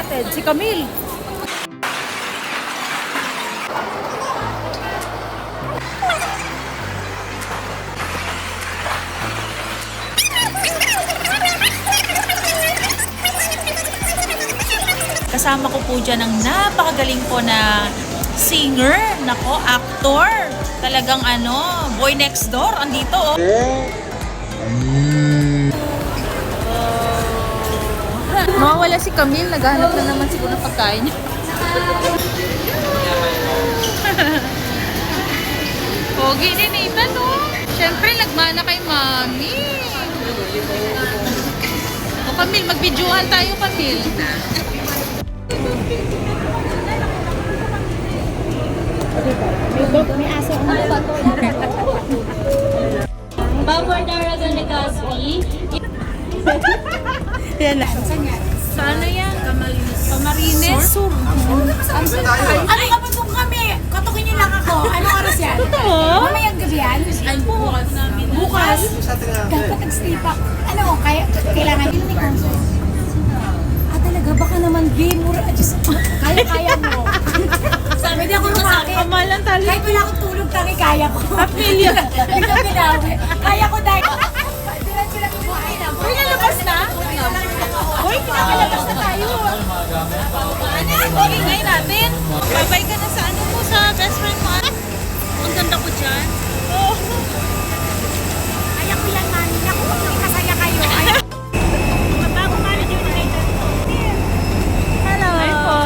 maghahatid? Si Camille. Kasama ko po dyan ang napakagaling po na singer, nako, actor. Talagang ano, boy next door, andito oh. Mawawala si Camille, naghahanap na naman siguro ng pagkain niya. Pogi ni Nathan oh. Siyempre, nagmana kay Mami. O Camille, mag-videohan tayo Camille. May aso ang Baward Aragon Legazpi. Yan na. Sa ano yan? Camarines Sur. Ano ka pa doon kami? Katukin niyo lang ako. Anong oras yan? Mamayang gabi yan? Ay, bukas namin. Bukas. Dapat nag-stay pa. Ano, kailangan yun ni Consul. Talaga, baka naman B, mura. Diyos, kaya mo. Sabi di ako lumakin. Kamalan tali. Kahit wala akong tulog, tangi kaya ko. Kapilya. Hindi ko binawi. Kaya ko dahil. Diretso lang kumain. Uy, nalabas na? Uy, pinakalabas na tayo. Ano? Ingay natin. Babay ka na sa ano mo, sa best friend mo. Ang ganda ko dyan. Oh. Kaya ko yan, mami. Ako, masaya kayo. Bago manager na kayo. Hello. Hi po.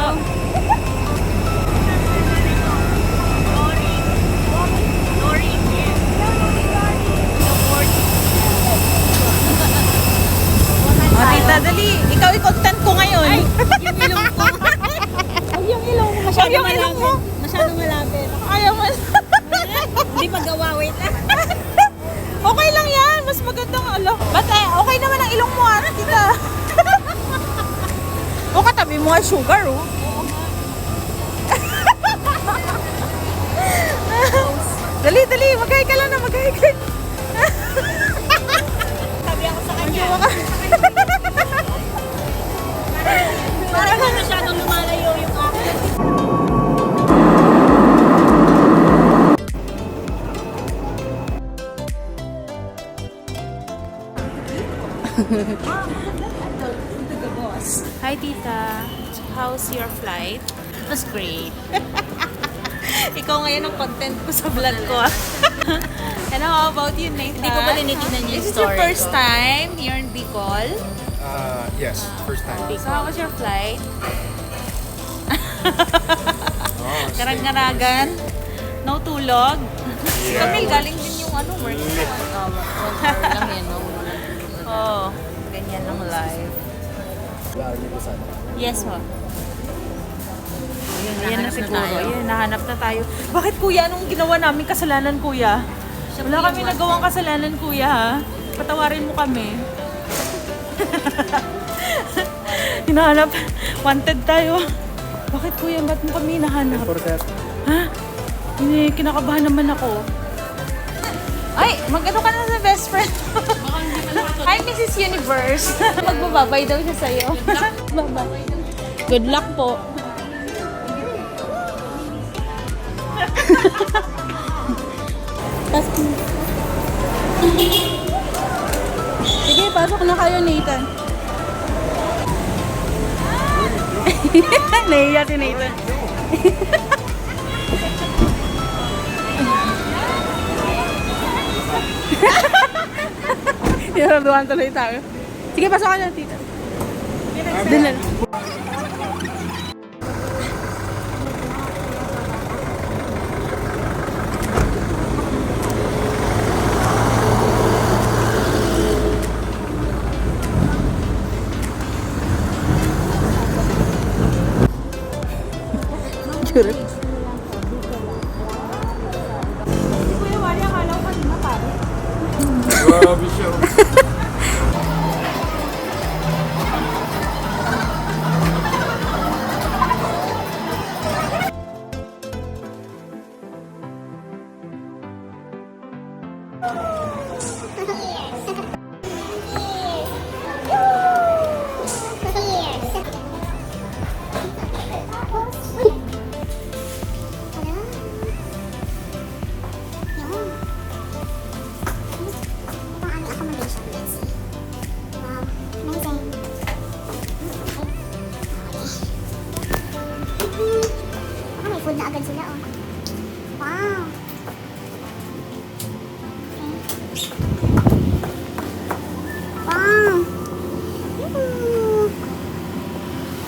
O, tita, dali. Ikaw i-content ko ngayon. Ay, Yung ilong ko. Ay, yung ilong mo. Huwag yung ilong mo. Masyadong malapit. Ayaw mo. Hindi magawa, wait lang. Okay lang yan. Mas magandang alo. Ba't okay naman ang ilong mo tita. O, katabi mo nga sugar, oh. Dali, dali. Mag-hi ka lang na. Mag-hi ka. Sabi ako sa kanya. Parang Parang masyadong lumalayo yung akin. Hi, tita. How's your flight? It was great. Ikaw ngayon ang content ko sa vlog ko. And how about you, Nathan? Hindi ko pa tinitignan yung Is this your story first ko. time here in Bicol? Yes, first time. So how was your flight? Oh, Karag-karagan? No tulog? Si Yeah. Camille, galing din yung ano, work. Lang yan, no? Oh, ganyan ang live. Yes, ma. Ayan na siguro. Ayan, nahanap na tayo. Bakit kuya, anong ginawa namin kasalanan kuya? Wala kami nagawang kasalanan kuya ha. Patawarin mo kami. Hinahanap. Wanted tayo. Bakit kuya, ba't mo kami hinahanap? Ha? Hindi, kinakabahan naman ako. Ay, mag-ano ka na sa best friend? Hi, Mrs. Universe. Magbababay daw siya sa'yo. Bye-bye. Good luck po. Sige, pasok na kayo, Nathan. Nahiya si Nathan. Yaraduhan tuloy tayo. Sige, pasok ka na, tita. Doon na. Correct. Kuya Wally, akala ko kanina pare. Grabe siya. Wow.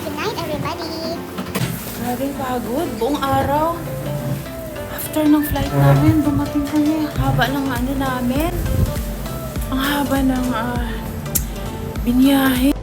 Good night, everybody. Grabe pagod. Buong araw. After ng flight namin, dumating kami. Haba ng ano namin. Ang haba ng biniyahe.